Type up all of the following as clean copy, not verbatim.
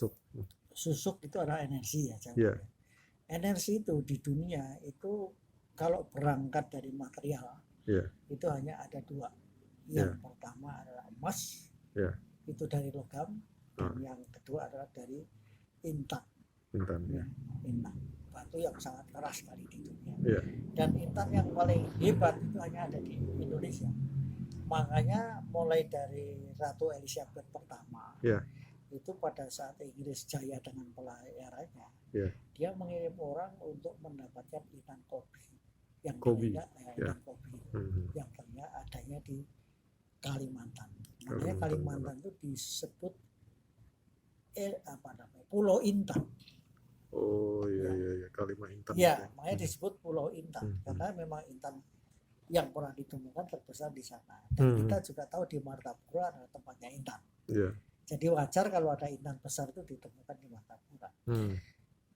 Susuk. Susuk itu adalah energi ya. Iya. Energi itu di dunia itu kalau berangkat dari material Iya. itu hanya ada dua. Yang pertama adalah emas, itu dari logam, dan yang kedua adalah dari intan. Intan, ya. Intan, batu yang sangat keras sekali di dunia. Iya. Dan intan yang paling hebat itu hanya ada di Indonesia. Makanya mulai dari Ratu Elizabeth pertama, itu pada saat Inggris jaya dengan pelayarannya, dia mengirim orang untuk mendapatkan intan kobi yang ternyata yang ternyata adanya di Kalimantan. Makanya Kalimantan itu disebut Pulau Intan. Oh iya, Kalimantan Intan. Ya, makanya disebut Pulau Intan karena memang intan yang pernah ditemukan terbesar di sana. Dan kita juga tahu di Martapura adalah tempatnya intan. Jadi wajar kalau ada intan besar itu ditemukan di Martapura.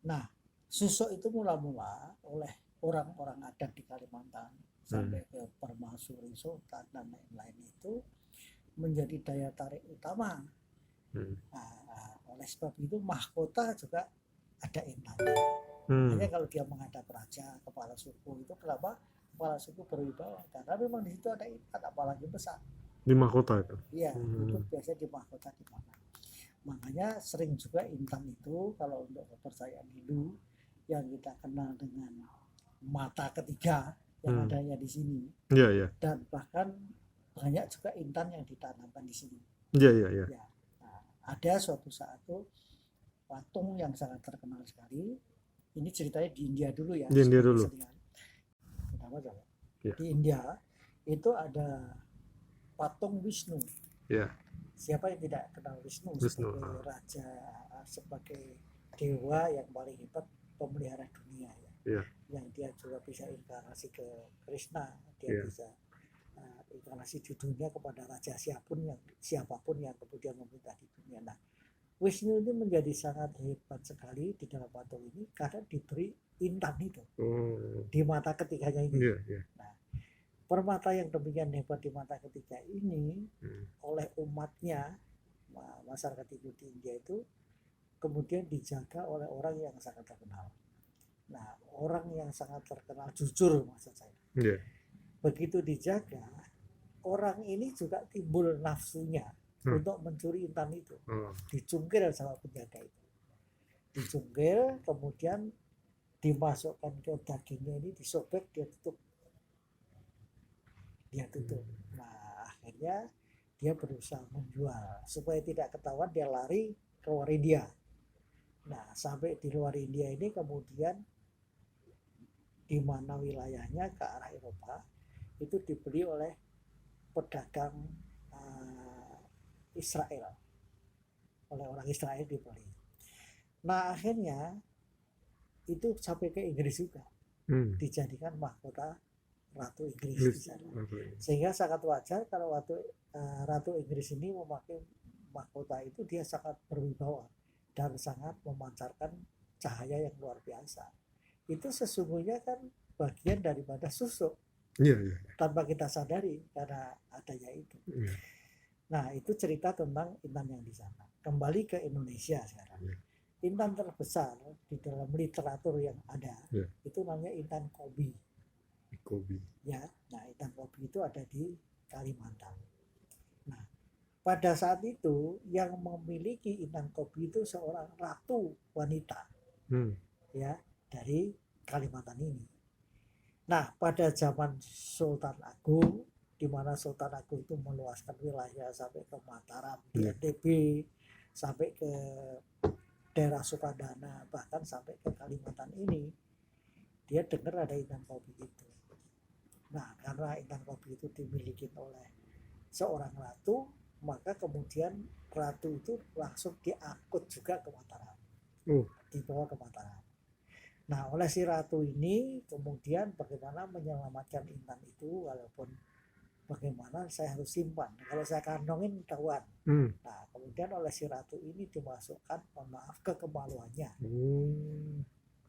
Nah, susuk itu mula-mula oleh orang-orang adat di Kalimantan sampai ke Permaisuri Sultan dan lain-lain itu menjadi daya tarik utama. Nah, oleh sebab itu mahkota juga ada intannya. Hanya kalau dia menghadap raja, kepala suku itu kenapa kepala suku berwibawa? Karena memang di situ ada intan, apalagi besar. Di mahkota itu? Iya, itu biasanya di mahkota di mana. Makanya sering juga intan itu kalau untuk kepercayaan Hindu yang kita kenal dengan mata ketiga yang adanya di sini. Dan bahkan banyak juga intan yang ditanamkan di sini. Iya. Nah, ada suatu saat tuh patung yang sangat terkenal sekali. Ini ceritanya di India dulu ya. Di India dulu. Di India itu ada patung Wisnu. Siapa yang tidak kenal Wisnu sebagai raja, sebagai dewa yang paling hebat pemelihara dunia ya. Yang dia juga bisa inkarnasi ke Krishna, dia bisa inkarnasi di dunia kepada raja siapapun yang kemudian meminta di dunia. Nah, Wisnu ini menjadi sangat hebat sekali di dalam patung ini karena diberi intan itu di mata ketiganya ini. Nah, permata yang demikian hebat di mata ketiga ini oleh umatnya, masyarakat Hindu di India itu kemudian dijaga oleh orang yang sangat terkenal. Nah, orang yang sangat terkenal jujur maksud saya. Begitu dijaga, orang ini juga timbul nafsunya untuk mencuri intan itu. Dicungkil sama penjaga itu. Dicungkil, kemudian dimasukkan ke dagingnya ini, disobek, dia tutup. Nah, akhirnya dia berusaha menjual. Supaya tidak ketahuan, dia lari ke luar India. Nah, sampai di luar India ini kemudian di mana wilayahnya ke arah Eropa itu dibeli oleh pedagang Israel, oleh orang Israel dibeli. Nah, akhirnya itu sampai ke Inggris juga, dijadikan mahkota Ratu Inggris di sana. Sehingga sangat wajar kalau Ratu Inggris ini memakai mahkota itu, dia sangat berwibawa dan sangat memancarkan cahaya yang luar biasa. Itu sesungguhnya kan bagian daripada susuk. Tanpa kita sadari karena adanya itu. Nah, itu cerita tentang intan yang di sana. Kembali ke Indonesia sekarang. Intan terbesar di dalam literatur yang ada itu namanya intan kobi. Ya, nah intan kobi itu ada di Kalimantan. Nah, pada saat itu yang memiliki intan kobi itu seorang ratu wanita, ya, dari Kalimantan ini. Nah, pada zaman Sultan Agung, di mana Sultan Agung itu meluaskan wilayah sampai ke Mataram, di NTB, sampai ke daerah Sukadana, bahkan sampai ke Kalimantan ini, dia dengar ada intan kobi itu. Nah, karena intan kobi itu dimiliki oleh seorang ratu, maka kemudian ratu itu langsung diangkut juga ke Mataram, dibawa ke Mataram. Nah, oleh si ratu ini kemudian bagaimana menyelamatkan intan itu, walaupun bagaimana saya harus simpan, kalau saya kantongin ketahuan. Nah, kemudian oleh si ratu ini dimasukkan, mohon maaf, kekemaluannya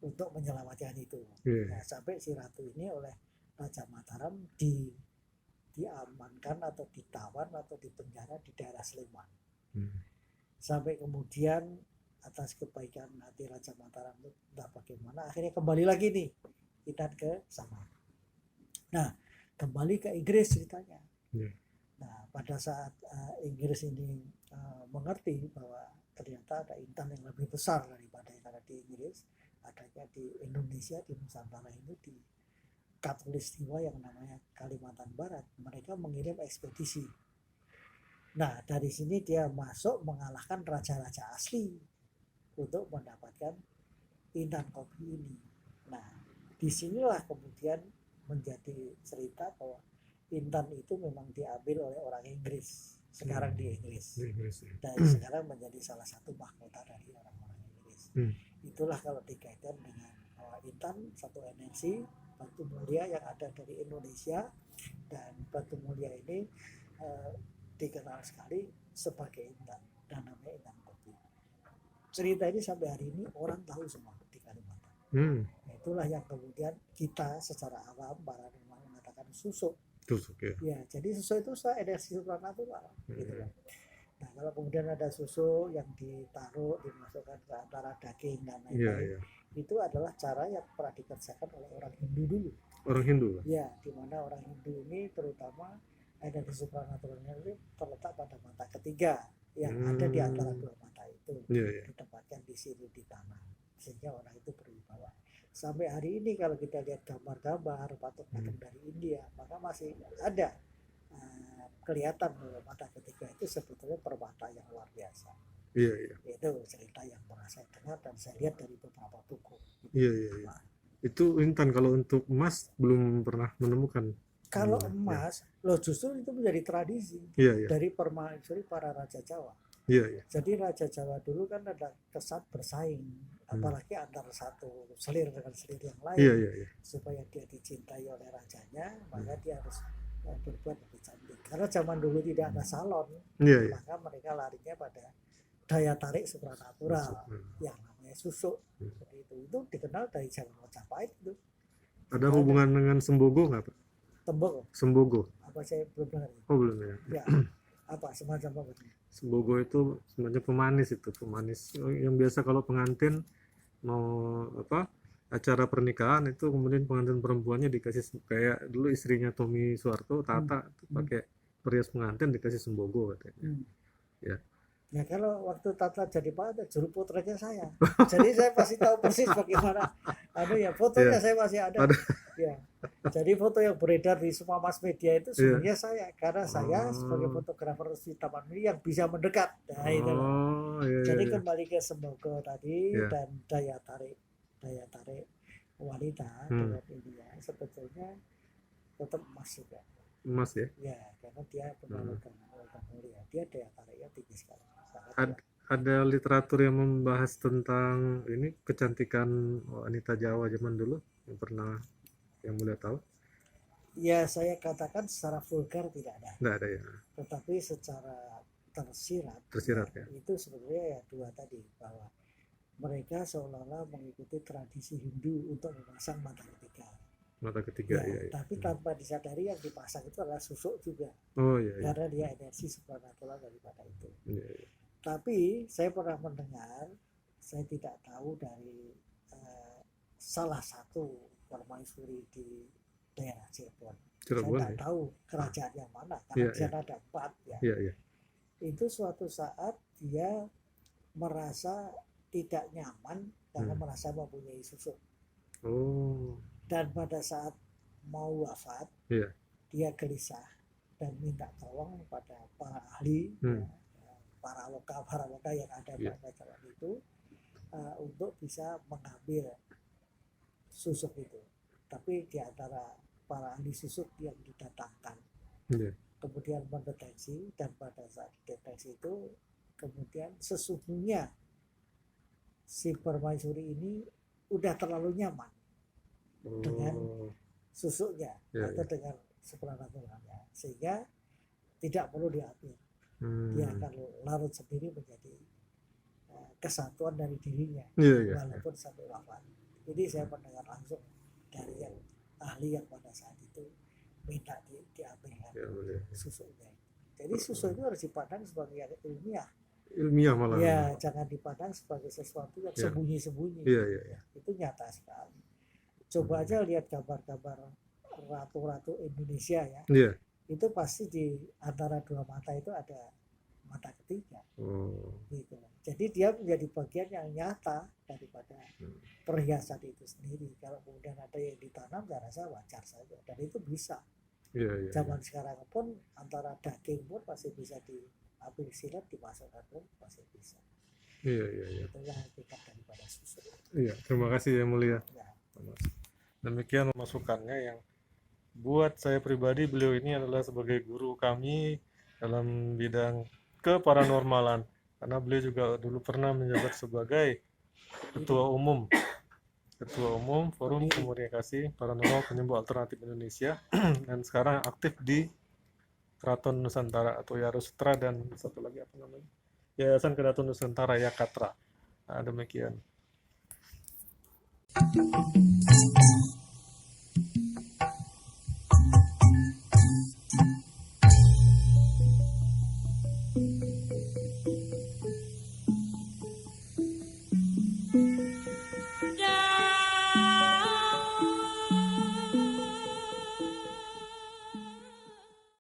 untuk menyelamatkan itu. Nah, sampai si ratu ini oleh Raja Mataram diamankan atau ditawan atau dipenjara di daerah Sleman. Sampai kemudian atas kebaikan hati Raja Mataram itu entah bagaimana akhirnya kembali lagi nih Intan ke sana. Nah, kembali ke Inggris ceritanya. Nah, pada saat Inggris ini mengerti bahwa ternyata ada intan yang lebih besar daripada yang ada di Inggris, adanya di Indonesia, di Nusantara ini, di Katulistiwa yang namanya Kalimantan Barat, mereka mengirim ekspedisi. Nah, dari sini dia masuk mengalahkan raja-raja asli untuk mendapatkan intan kopi ini. Nah, disinilah kemudian menjadi cerita bahwa intan itu memang diambil oleh orang Inggris sekarang di Inggris, dan sekarang menjadi salah satu mahkota dari orang-orang Inggris. Itulah kalau dikaitkan dengan intan, satu energi batu mulia yang ada dari Indonesia, dan batu mulia ini dikenal sekali sebagai intan dan namanya intan kopi. Cerita ini sampai hari ini orang tahu semua di Kalimantan. Itulah yang kemudian kita secara awam para ilmuwan mengatakan susuk. Ya, jadi susuk itu energi supranatural gitu kan. Nah, kalau kemudian ada susu yang ditaruh dimasukkan ke antara daging dan lain-lain, itu adalah cara yang pernah dikerjakan oleh orang Hindu dulu. Orang Hindu? Ya, di mana orang Hindu ini terutama energi supranaturalnya itu terletak pada mata ketiga yang ada di antara dua mata itu, ditempatkan di sini di tanah, sehingga orang itu berwibawa. Sampai hari ini kalau kita lihat gambar-gambar patung-patung dari India, maka masih ada kelihatan bahwa mata ketiga itu sebetulnya permata yang luar biasa. Itu cerita yang pernah saya dengar dan saya lihat dari beberapa buku. Nah, itu intan. Kalau untuk emas belum pernah menemukan. Kalau emas, loh justru itu menjadi tradisi dari permaisuri para Raja Jawa. Jadi Raja Jawa dulu kan ada kesan bersaing, apalagi antara satu selir dengan selir yang lain. Supaya dia dicintai oleh rajanya, maka dia harus berbuat lebih cantik. Karena zaman dulu tidak ada salon, maka mereka larinya pada daya tarik supranatural yang namanya susuk. Seperti itu dikenal dari zaman Majapahit itu. Ada hubungan dengan Sembogo nggak, Pak? Sembogo. Apa saya belum dengar. Oh, belum ya. Apa semacam apa? Sembogo itu sebenarnya pemanis yang biasa kalau pengantin mau acara pernikahan itu, kemudian pengantin perempuannya dikasih, kayak dulu istrinya Tommy Soeharto, Tata pakai perias pengantin dikasih sembogo katanya. Ya kalau waktu Tata jadi Pak, juru putranya saya. Jadi saya pasti tahu persis bagaimana fotonya saya masih ada. Jadi foto yang beredar di semua mass media itu sebenarnya saya, karena saya sebagai fotografer di Taman Mini yang bisa mendekat. Nah, itu. Jadi kembali ke sembogo tadi dan daya tarik wanita dengan India sebetulnya tetap emas juga. Emas ya? Ya, karena dia logam mulia, dia daya tariknya tinggi sekali. Ada literatur yang membahas tentang ini kecantikan wanita Jawa zaman dulu yang pernah yang mulia tahu? Ya, saya katakan secara vulgar tidak ada. Tidak ada ya. Tetapi secara tersirat ya. Itu sebenarnya ya dua tadi, bahwa mereka seolah-olah mengikuti tradisi Hindu untuk memasang mata ketiga. Tapi tanpa disadari yang dipasang itu adalah susuk juga. Karena dia energi supranatural daripada itu. Tapi saya pernah mendengar, saya tidak tahu dari salah satu permaisuri di daerah Cirebon. Saya tidak tahu kerajaan yang mana, karena di sana ada 4 ya. Itu suatu saat dia merasa tidak nyaman karena merasa mempunyai susuk. Dan pada saat mau wafat, dia gelisah dan minta tolong pada para ahli, para loka yang ada pada jalan itu, untuk bisa mengambil susuk itu. Tapi di antara para ahli susuk yang didatangkan, kemudian mendeteksi, dan pada saat deteksi itu kemudian sesungguhnya si permaisuri ini udah terlalu nyaman dengan susuknya atau dengan supranaturalnya, sehingga tidak perlu diambil. Dia akan larut sendiri menjadi kesatuan dari dirinya walaupun sampai wafat. Jadi saya mendengar langsung dari yang ahli yang pada saat itu minta diambilkan susuknya. Jadi susu itu harus dipandang sebagai yang ilmiah, ilmiah malah. Ya, jangan dipandang sebagai sesuatu yang Ya. sembunyi-sembunyi. Iya, iya, iya. Itu nyata sekali. Coba aja lihat gambar-gambar ratu-ratu Indonesia ya. Iya. Itu pasti di antara dua mata itu ada mata ketiga. Gitu. Jadi dia menjadi bagian yang nyata daripada perhiasan itu sendiri. Kalau kemudian ada yang ditanam, saya rasa wajar saja. Dan itu bisa. Iya, iya. Zaman sekarang pun antara daging pun masih bisa diambil silat, dimasukkan pun masih bisa. Iya, iya, iya. Itu yang hakikat daripada susu. Iya, terima kasih yang mulia. Ya. Demikian masukannya yang buat saya pribadi, beliau ini adalah sebagai guru kami dalam bidang keparanormalan, karena beliau juga dulu pernah menjabat sebagai ketua umum Forum Komunikasi Paranormal Penyembuh Alternatif Indonesia dan sekarang aktif di Keraton Nusantara atau Yarosutra dan satu lagi apa namanya, Yayasan Keraton Nusantara Yakatra. Nah, demikian.